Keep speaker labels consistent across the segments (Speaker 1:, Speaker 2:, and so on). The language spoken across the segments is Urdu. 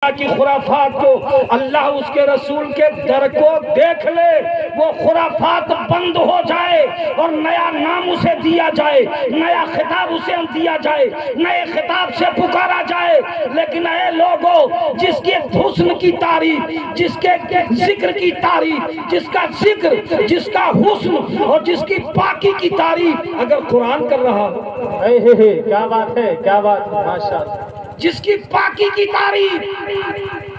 Speaker 1: دنیا کی خرافات کو، اللہ اس کے رسول کے در کو دیکھ لے، وہ خرافات بند ہو جائے اور نیا نام اسے دیا جائے، نیا خطاب اسے دیا جائے، نئے خطاب سے پکارا جائے۔ لیکن اے لوگوں، جس کے حسن کی تعریف، جس کے ذکر کی تعریف، جس کا ذکر، جس کا حسن اور جس کی پاکی کی تعریف اگر قرآن کر رہا ہو،
Speaker 2: کیا بات ہے، کیا بات ہے، ماشاءاللہ،
Speaker 1: جس کی پاکی کی تعریف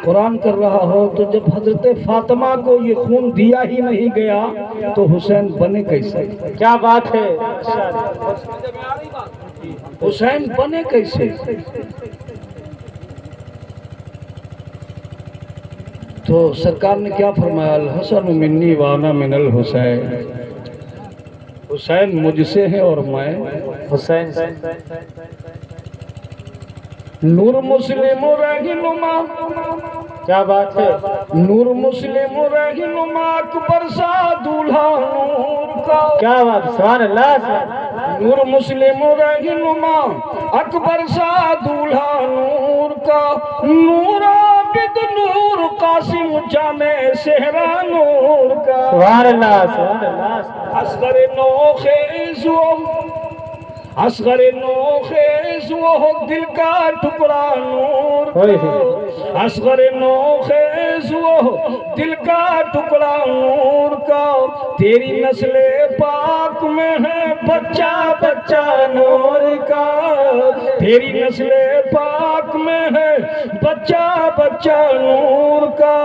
Speaker 1: قرآن کر رہا ہو، تو جب حضرت فاطمہ کو یہ خون دیا ہی نہیں گیا تو حسین بنے کیسے؟
Speaker 2: کیا بات ہے،
Speaker 1: حسین بنے کیسے؟ تو سرکار نے کیا فرمایا؟ الحسن منی وانا من الحسین، حسین مجھ سے ہے اور میں
Speaker 2: حسین
Speaker 1: نور مسلم رہنما،
Speaker 2: کیا بات ہے،
Speaker 1: نور مسلم رہنما اکبر سا دولہا نور کا،
Speaker 2: کیا بات، سبحان اللہ،
Speaker 1: نور مسلم رہنما اکبر سا دولہا نور کا، نور عابد نور قاسم جامع صحرا نور کا،
Speaker 2: سبحان اللہ، سبحان اللہ،
Speaker 1: اصغر نوخیز وہ، اصغر نوخیز وہ دل کا ٹکڑا نور کا، اصغر نوخیز وہ دل کا ٹکڑا نور کا، تیری نسل پاک میں ہے بچہ بچہ نور کا، تیری نسل پاک میں ہے بچہ بچہ نور کا،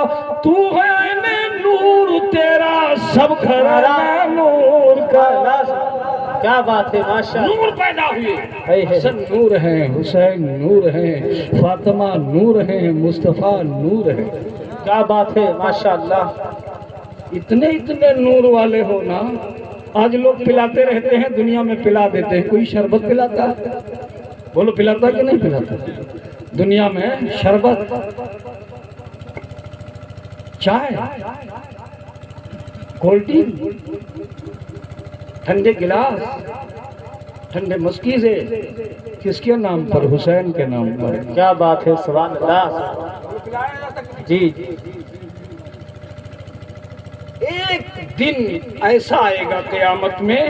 Speaker 1: تو ہے نور تیرا سب گھرانہ نور کا،
Speaker 2: کیا بات ہے، ماشاءاللہ،
Speaker 1: نور پیدا ہوئے، حسن نور ہیں، حسین نور ہیں، فاطمہ نور ہیں، مصطفیٰ نور ہیں،
Speaker 2: کیا بات ہے، ماشاءاللہ،
Speaker 1: اتنے اتنے نور والے ہو نا۔ آج لوگ پلاتے رہتے ہیں، دنیا میں پلا دیتے ہیں، کوئی شربت پلاتا ہے؟ بولو پلاتا کہ نہیں پلاتا؟ دنیا میں شربت، چائے، کولڈ ڈرنک، ٹھنڈے گلاس، ٹھنڈے مسکیزے، کس کے نام پر؟ حسین کے نام پر۔
Speaker 2: کیا بات ہے، سبحان اللہ، جی،
Speaker 1: ایک دن ایسا آئے گا قیامت میں،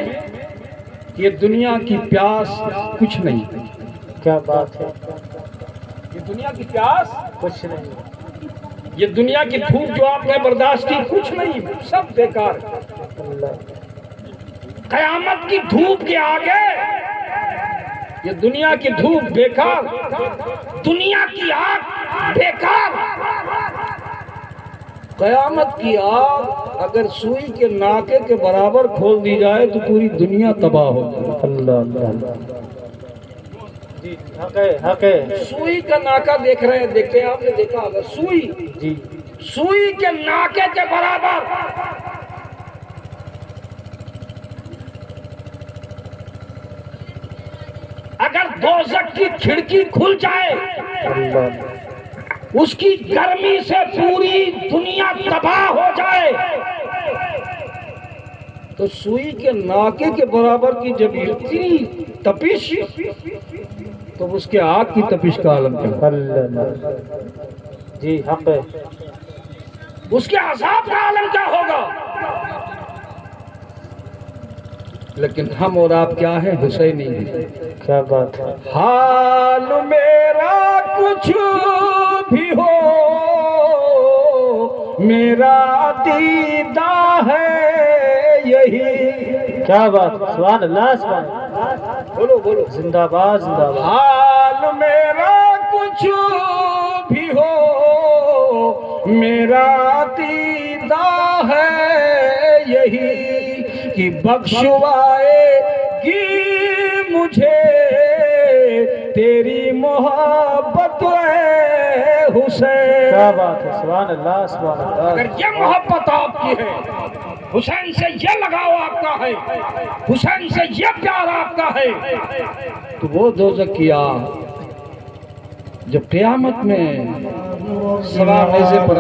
Speaker 1: یہ دنیا کی پیاس کچھ نہیں،
Speaker 2: کیا بات ہے،
Speaker 1: یہ دنیا کی پیاس
Speaker 2: کچھ نہیں،
Speaker 1: یہ دنیا کی بھوک جو آپ نے برداشت کی کچھ نہیں، سب بیکار۔ قیامت کی دھوپ کے آگے یہ دنیا کی دھوپ بیکار، دنیا کی آگ بیکار۔ قیامت کی آگ اگر سوئی کے ناکے کے برابر کھول دی جائے تو پوری دنیا تباہ ہو جائے۔
Speaker 2: اللہ، جی، حق ہے، حق ہے،
Speaker 1: سوئی کا ناکہ دیکھ رہے ہیں، دیکھتے ہیں، آپ نے دیکھا ہوگا، سوئی،
Speaker 2: جی،
Speaker 1: سوئی کے ناکے کے برابر اگر دوزخ کی کھڑکی کھل جائے، اس کی گرمی سے پوری دنیا تباہ ہو جائے، تو سوئی کے ناکے کے برابر کی جب اتنی تپش، تو اس کے آگ کی تپش کا عالم کیا؟
Speaker 2: اللہ، جی، حق ہے،
Speaker 1: اس کے عذاب کا عالم کیا ہوگا؟ لیکن ہم اور آپ کیا ہیں؟ حسینی ہیں۔
Speaker 2: کیا بات ہے،
Speaker 1: حال میرا کچھ بھی ہو، میرا عقیدہ ہے یہی۔
Speaker 2: کیا بات، سبحان اللہ، سبحان اللہ،
Speaker 1: بولو بولو،
Speaker 2: زندہ باد، زندہ باد،
Speaker 1: حال میرا کچھ بھی ہو، میرا عقیدہ ہے یہی کہ بخشوائے گی مجھے تیری محبت اے حسین۔
Speaker 2: کیا بات ہے، سبحان اللہ، سبحان اللہ،
Speaker 1: اگر یہ محبت آپ کی ہے، حسین سے یہ لگاؤ آپ کا ہے، حسین سے یہ پیار آپ کا ہے، تو وہ دوزخ کی آگ جب قیامت میں سوار نیزے پر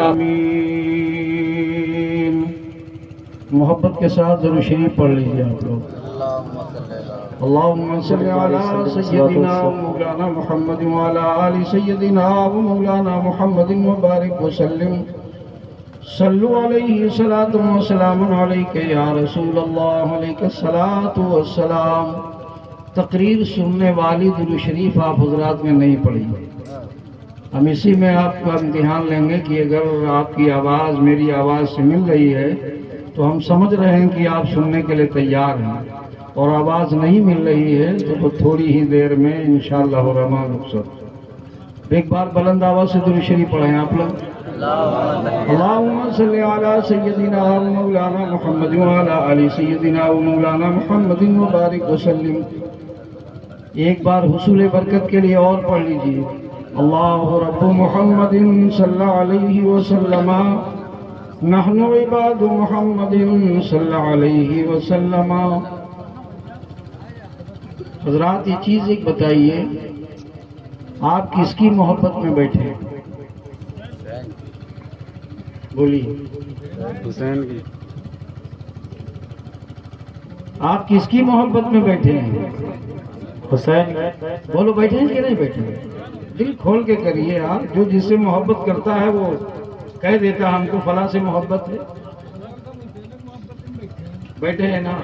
Speaker 1: محبت کے ساتھ ضرور شریف پڑھ لیجیے آپ لوگ۔
Speaker 3: اللهم صل على سيدنا ومولانا محمد وعلى آل سيدنا ومولانا محمد وبارك وسلم صلوا عليه صلاة وسلام عليك يا رسول الله عليك الصلاة والسلام۔ تقریر سننے والی درود شریف آپ حضرات میں نہیں پڑھی، ہم اسی میں آپ کا امتحان لیں گے کہ اگر آپ کی آواز میری آواز سے مل رہی ہے تو ہم سمجھ رہے ہیں کہ آپ سننے کے لیے تیار ہیں، اور آواز نہیں مل رہی ہے تو تھوڑی ہی دیر میں انشاءاللہ الرحمن رخصت۔ ایک بار بلند آواز سے درود شریف پڑھیں آپ لوگ۔ اللہم صلی علی سیدنا و مولانا محمد وعلی آل سیدنا و مولانا محمد وبارک وسلم۔ ایک بار حصول برکت کے لیے اور پڑھ لیجیے۔ اللہ رب محمد صلی علیہ وسلم، نحن عباد محمد صلی علیہ وسلم۔ حضرات یہ چیز ایک بتائیے، آپ کس کی محبت میں بیٹھے ہیں؟ بولیے۔
Speaker 2: حسین کی۔
Speaker 3: آپ کس کی محبت میں بیٹھے ہیں؟
Speaker 2: حسین۔
Speaker 3: بولو، بیٹھے ہیں کہ نہیں بیٹھے ہیں؟ دل کھول کے کریے آپ، جو جس سے محبت کرتا ہے وہ کہہ دیتا ہم کو فلاں سے محبت ہے۔ بیٹھے ہیں نا؟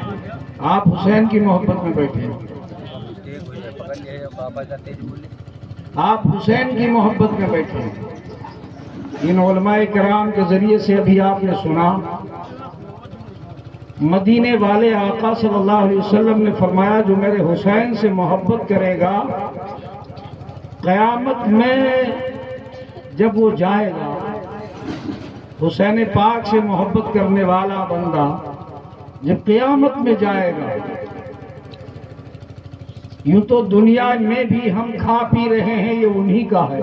Speaker 3: آپ حسین کی محبت میں بیٹھے ہیں، آپ حسین کی محبت میں بیٹھے ہیں۔ ان علماء کرام کے ذریعے سے ابھی آپ نے سنا، مدینے والے آقا صلی اللہ علیہ وسلم نے فرمایا جو میرے حسین سے محبت کرے گا، قیامت میں جب وہ جائے گا، حسین پاک سے محبت کرنے والا بندہ جب قیامت میں جائے گا، یوں تو دنیا میں بھی ہم کھا پی رہے ہیں، یہ انہی کا ہے۔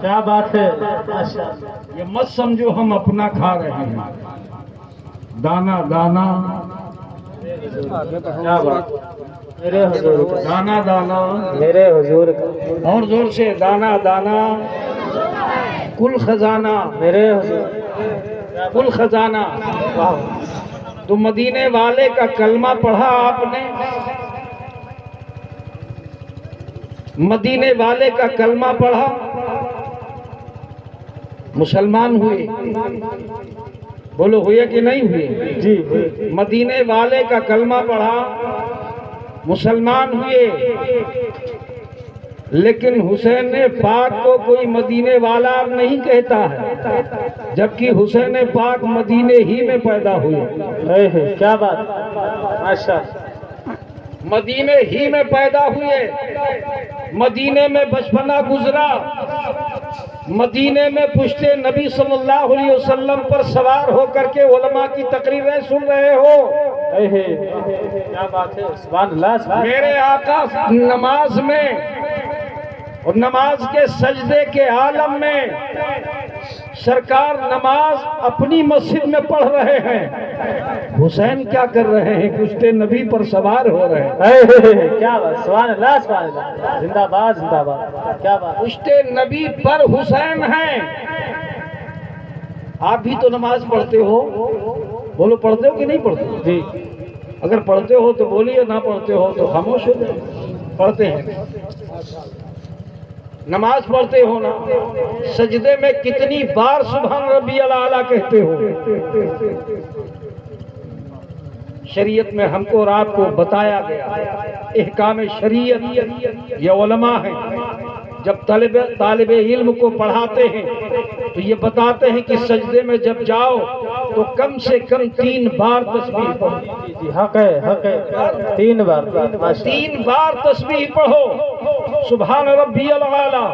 Speaker 2: کیا بات ہے،
Speaker 3: یہ مت سمجھو ہم اپنا کھا رہے ہیں، دانا دانا
Speaker 2: کیا بات، میرے حضور کا،
Speaker 3: دانا دانا،
Speaker 2: میرے حضور کا،
Speaker 3: اور زور سے دانا دانا، کل خزانہ،
Speaker 2: میرے حضور،
Speaker 3: کل خزانہ۔ تو مدینے والے کا کلمہ پڑھا آپ نے، مدینے والے کا کلمہ پڑھا، مسلمان ہوئے۔ بولو ہوئے کہ نہیں ہوئے؟
Speaker 2: جی۔
Speaker 3: مدینے والے کا کلمہ پڑھا، مسلمان ہوئے، لیکن حسین پاک کو کوئی مدینے والا نہیں کہتا ہے، جبکہ حسین پاک مدینے ہی میں پیدا ہوئے۔
Speaker 2: کیا بات، ماشاء
Speaker 3: مدینے ہی میں پیدا ہوئے، مدینے میں بچپنا گزرا، مدینے میں پشت نبی صلی اللہ علیہ وسلم پر سوار ہو کر کے علماء کی تقریریں سن رہے ہو۔
Speaker 2: کیا بات ہے، سبحان اللہ۔
Speaker 3: میرے آقا نماز میں اور نماز کے سجدے کے عالم میں سرکار نماز اپنی مسجد میں پڑھ رہے ہیں، حسین کیا کر رہے ہیں؟ پشت نبی پر سوار ہو رہے ہیں۔
Speaker 2: کیا بات، سبحان اللہ، سبحان اللہ، زندہ باد، زندہ باد، کیا بات۔
Speaker 3: پشت نبی پر حسین ہیں۔ آپ بھی تو نماز پڑھتے ہو، بولو پڑھتے ہو کہ نہیں پڑھتے؟
Speaker 2: جی۔
Speaker 3: اگر پڑھتے ہو تو بولیے، نہ پڑھتے ہو تو خاموش ہو جائے۔ پڑھتے ہیں، نماز پڑھتے ہو نا، سجدے میں کتنی بار سبحان ربی الاعلیٰ کہتے ہو؟ شریعت میں ہم کو اور آپ کو بتایا گیا، احکام شریعت یہ علماء ہیں، جب طالب علم کو پڑھاتے ہیں تو یہ بتاتے ہیں کہ سجدے میں جب جاؤ تو کم سے کم 3 بار تسبیح پڑھو۔
Speaker 2: جی، حق ہے، حق ہے، 3 بار،
Speaker 3: 3 بار تسبیح پڑھو، سبحان ربی الاعلیٰ،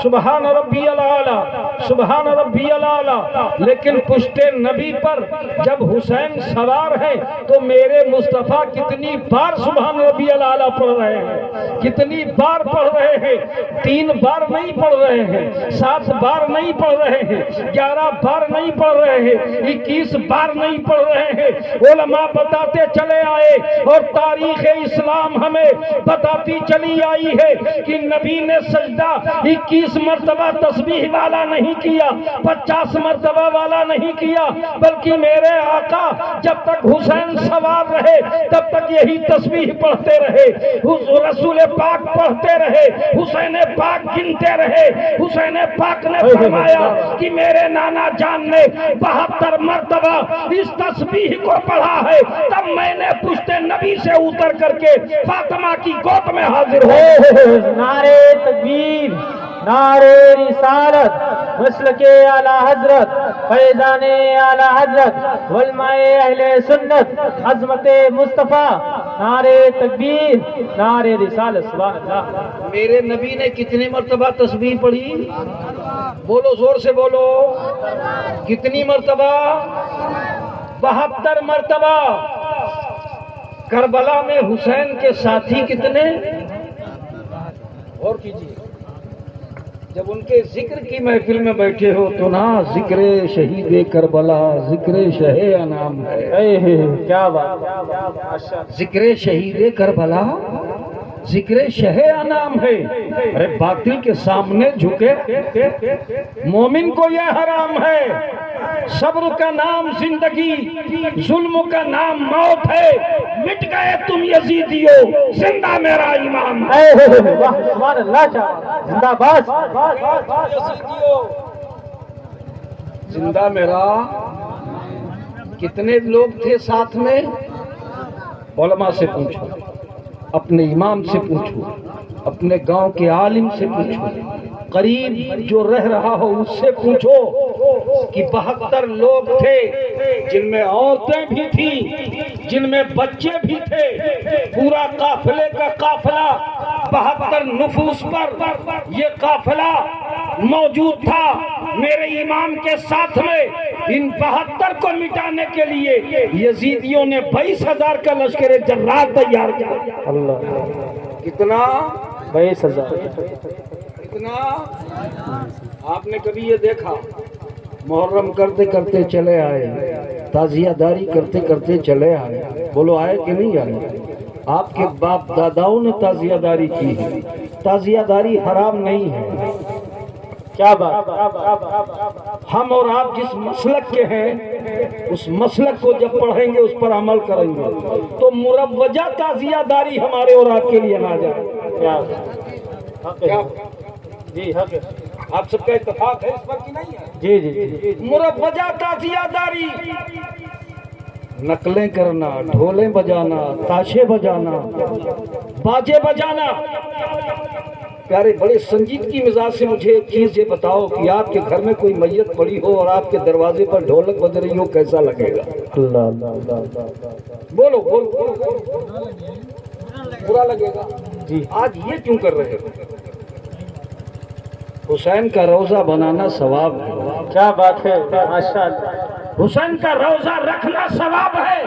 Speaker 3: سبحان ربی الاعلیٰ، سبحان ربی الاعلیٰ۔ لیکن پشت نبی پر جب حسین سوار ہے تو میرے مصطفیٰ کتنی بار سبحان ربی الاعلیٰ پڑھ رہے ہیں؟
Speaker 1: کتنی بار پڑھ رہے ہیں؟ 3 بار نہیں پڑھ رہے ہیں، 7 بار نہیں پڑھ رہے ہیں، 11 بار نہیں پڑھ رہے ہیں، 21 بار نہیں پڑھ رہے ہیں۔ علماء بتاتے چلے آئے اور تاریخ اسلام ہمیں بتاتی چلی آئی ہے کہ نبی نے سجدہ 21 مرتبہ تسبیح والا نہیں کیا، 50 مرتبہ والا نہیں کیا، بلکہ میرے آقا جب تک حسین سوار رہے تب تک یہی تسبیح پڑھتے رہے، رسول پاک پڑھتے رہے، حسین پاک گنتے رہے۔ حسین پاک نے فرمایا کہ میرے نانا جان نے 72 مرتبہ اس تسبیح کو پڑھا ہے، تب میں نے پشت نبی سے اتر کر کے فاطمہ کی گود میں حاضر ہو۔
Speaker 2: نعرے تکبیر، نعرے رسالت، مسلک اعلی حضرت، فیضان اعلی حضرت، علماء اہل سنت، عظمت مصطفیٰ، نعرے تکبیر، نعرے رسالت، سبحان اللہ۔
Speaker 1: میرے نبی نے کتنی مرتبہ تسبیح پڑھی؟ بولو، زور سے بولو، کتنی مرتبہ؟ 72 مرتبہ۔ کربلا میں حسین کے ساتھی کتنے؟ اور کیجیے، جب ان کے ذکر کی محفل میں بیٹھے ہو تو نا ذکر شہید کربلا، ذکر شہ انام ہے۔
Speaker 2: کیا بات،
Speaker 1: ذکر شہید کربلا، ذکر شہ انام ہے۔ ارے باطل کے سامنے جھکے مومن کو یہ حرام ہے۔ صبر کا نام زندگی، ظلم کا نام موت ہے۔ مٹ گئے تم یزیدیو، زندہ میرا امام ہے۔
Speaker 2: سبحان اللہ، زندہ باد،
Speaker 1: زندہ میرا۔ کتنے لوگ تھے ساتھ میں؟ علماء سے پوچھو، اپنے امام سے پوچھو، اپنے گاؤں کے عالم سے پوچھو، قریب جو رہ رہا ہو اس سے پوچھو کہ 72 لوگ تھے، جن میں عورتیں بھی تھیں، جن میں بچے بھی تھے، پورا قافلے کا قافلہ 72 نفوس پر یہ قافلہ موجود تھا۔ میرے امام کے ساتھ میں ان 72 کو مٹانے کے لیے یزیدیوں نے 22,000 کا لشکر جرار تیار کیا۔
Speaker 2: اللہ،
Speaker 1: کتنا؟
Speaker 2: 22,000۔
Speaker 1: کتنا؟ آپ نے کبھی یہ دیکھا؟ محرم کرتے کرتے چلے آئے، تعزیہ داری کرتے کرتے چلے آئے، بولو آئے کہ نہیں آئے؟ آپ کے باپ داداؤں نے تعزیہ داری کی ہے، تعزیہ داری حرام نہیں ہے۔
Speaker 2: کیا بات،
Speaker 1: ہم اور آپ جس مسلک کے ہیں اس مسلک کو جب پڑھیں گے اس پر عمل کریں گے تو مروجہ تعزیہ داری ہمارے اور آپ کے لیے نہ جائے۔
Speaker 2: کیا جی، حق ہے،
Speaker 1: آپ سب کا اتفاق ہے اس پر کہ نہیں ہے؟
Speaker 2: جی جی جی،
Speaker 1: مروجہ تعزیہ داری، نقلیں کرنا، ڈھولیں بجانا، تاشے بجانا، باجے بجانا۔ پیارے بڑے سنجیدگی مزاج سے مجھے ایک چیز یہ بتاؤ کہ آپ کے گھر میں کوئی میت پڑی ہو اور آپ کے دروازے پر ڈھولک بج رہی ہو، کیسا لگے گا؟ بولو بولو، برا لگے گا جی۔ آج یہ کیوں کر رہے ہو؟ حسین کا روضہ بنانا ثواب ہے۔
Speaker 2: کیا بات ہے، ماشاء اللہ۔
Speaker 1: حسین کا روضہ رکھنا ثواب ہے۔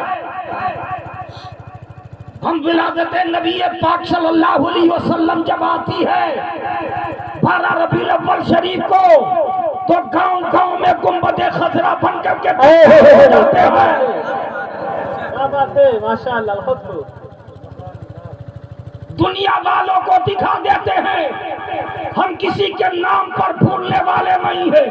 Speaker 1: ہم ولادت نبی پاک صلی اللہ علیہ وسلم جب آتی ہے 12 ربیع الاول شریف کو تو گاؤں گاؤں میں گنبد خضرا بن کر کے جاتے ہیں۔
Speaker 2: کیا بات ہے، ماشاء اللہ، الحمد۔
Speaker 1: دنیا والوں کو دکھا دیتے ہیں ہم کسی کے نام پر پھولنے والے نہیں ہیں،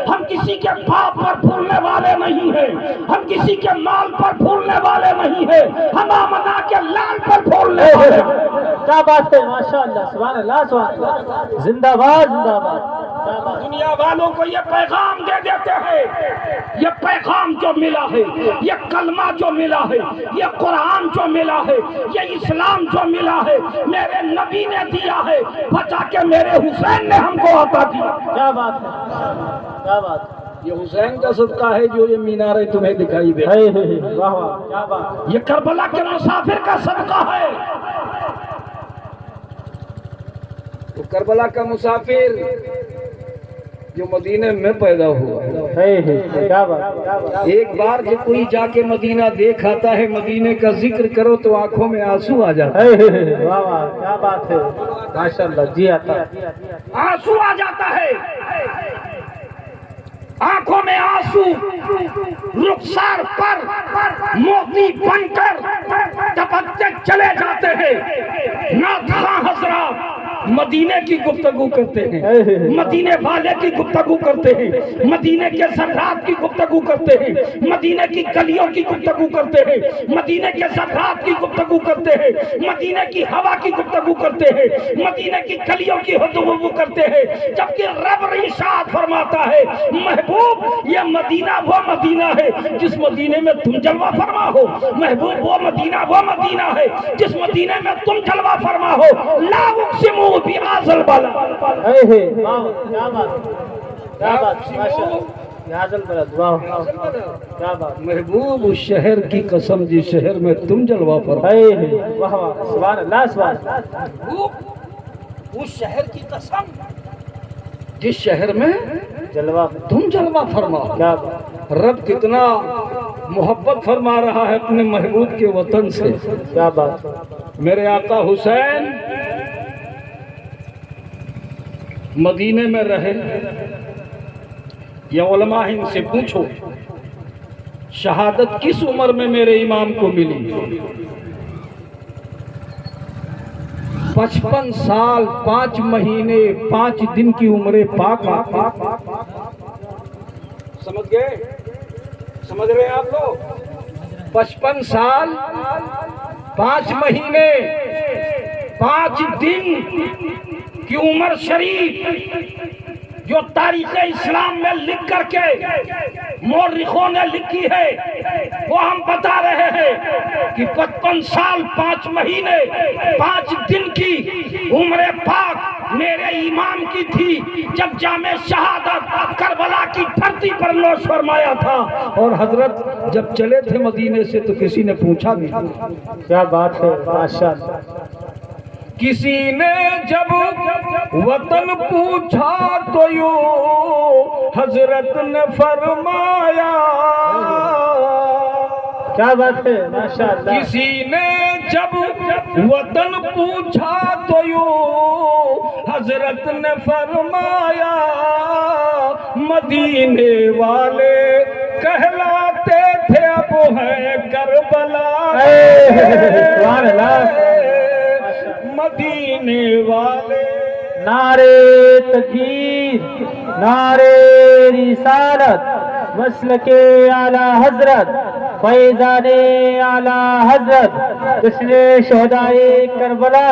Speaker 1: ہم کسی کے باپ پر پھولنے والے نہیں ہیں، ہم کسی کے مال پر پھولنے والے نہیں ہیں، ہم آمنہ کے لال پر پھولنے والے ہیں۔
Speaker 2: کیا بات ہے، ماشاء اللہ، سبحان اللہ، سبحان اللہ، زندہ باد، زندہ باد۔
Speaker 1: دنیا والوں کو یہ پیغام دے دیتے ہیں، یہ پیغام جو ملا ہے، یہ کلمہ جو ملا ہے، یہ قرآن جو ملا ہے، یہ اسلام جو ملا ہے، میرے نبی نے دیا ہے، بچا کے میرے حسین نے ہم کو عطا کیا۔
Speaker 2: کیا بات ہے، کیا بات،
Speaker 1: یہ حسین کا صدقہ ہے جو یہ میناریں تمہیں دکھائی دے۔
Speaker 2: واہ واہ، کیا بات،
Speaker 1: یہ کربلا کے مسافر کا صدقہ ہے۔ تو کربلا کا مسافر جو مدینے میں پیدا ہوا.
Speaker 2: کیا بات.
Speaker 1: ایک بار جب کوئی جا کے مدینہ دیکھ آتا ہے مدینے کا ذکر کرو تو آنکھوں میں آنسو آ جاتا ہے.
Speaker 2: واہ واہ کیا بات ہے ماشاءاللہ. جی آتا
Speaker 1: آنسو آ جاتا ہے, آنکھوں میں آنسو, رخسار پر موتی بن کر ٹپکتے چلے جاتے ہیں. نعت خواں حضرات مدینے کی گفتگو کرتے ہیں, مدینے والے کی گفتگو کرتے ہیں, مدینے کے زرات کی گفتگو کرتے ہیں, مدینے کی گلیوں کی گفتگو کرتے ہیں, مدینے کے زرات کی گفتگو کرتے ہیں, مدینے کی ہوا کی گفتگو کرتے ہیں, مدینے کی گلیوں کی گفتگو کرتے ہیں. جبکہ رب ارشاد فرماتا ہے محبوب یہ مدینہ وہ مدینہ ہے جس مدینے میں تم جلوہ فرما ہو. محبوب وہ مدینہ ہے جس مدینے میں تم جلوہ فرما ہو. لا اقسم بهذا البلد.
Speaker 2: کیا بات کیا بات.
Speaker 1: محبوب اس شہر کی قسم جس شہر میں تم جلوہ فرما.
Speaker 2: واہ واہ سبحان اللہ سبحان اللہ.
Speaker 1: محبوب اس شہر کی قسم جس شہر میں
Speaker 2: جلوہ
Speaker 1: تم جلوہ فرما.
Speaker 2: کیا بات.
Speaker 1: رب کتنا محبت فرما رہا ہے اپنے محبوب کے وطن سے.
Speaker 2: کیا بات.
Speaker 1: میرے آقا حسین مدینے میں رہے. یا علماء ان سے پوچھو شہادت کس عمر میں میرے امام کو ملی؟ 55 سال 5 مہینے 5 دن کی عمر پاک. سمجھ گئے؟ سمجھ رہے ہیں آپ لوگ؟ 55 سال 5 مہینے 5 دن کی عمر شریف جو تاریخ اسلام میں لکھ کر کے مورخوں نے لکھی ہے وہ ہم بتا رہے ہیں کہ 55 سال 5 مہینے 5 دن کی عمر پاک میرے امام کی تھی جب جامع شہادت کربلا کی دھرتی پر نوش فرمایا تھا. اور حضرت جب چلے تھے مدینے سے تو کسی نے پوچھا بھی.
Speaker 2: کیا بات ہے ماشاءاللہ.
Speaker 1: کسی نے جب وطن پوچھا تو یوں حضرت نے فرمایا.
Speaker 2: کیا بات ہے ماشاءاللہ.
Speaker 1: کسی نے جب وطن پوچھا تو یوں حضرت نے فرمایا. مدینے والے کہلاتے تھے اب ہے کربلا.
Speaker 2: سبحان اللہ.
Speaker 1: مدینے والے
Speaker 2: نعرے تکبیر نعرے رسالت مسلک اعلی حضرت فیضان اعلی حضرت جشن شہدائے کربلا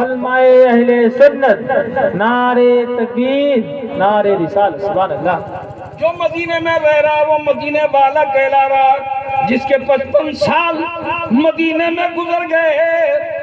Speaker 2: علماء اہل سنت نعرے تکبیر نعرے رسالت. سبحان اللہ.
Speaker 1: جو مدینے میں رہ رہا وہ مدینے والا کہلا رہا. جس کے 55 سال مدینے میں گزر گئے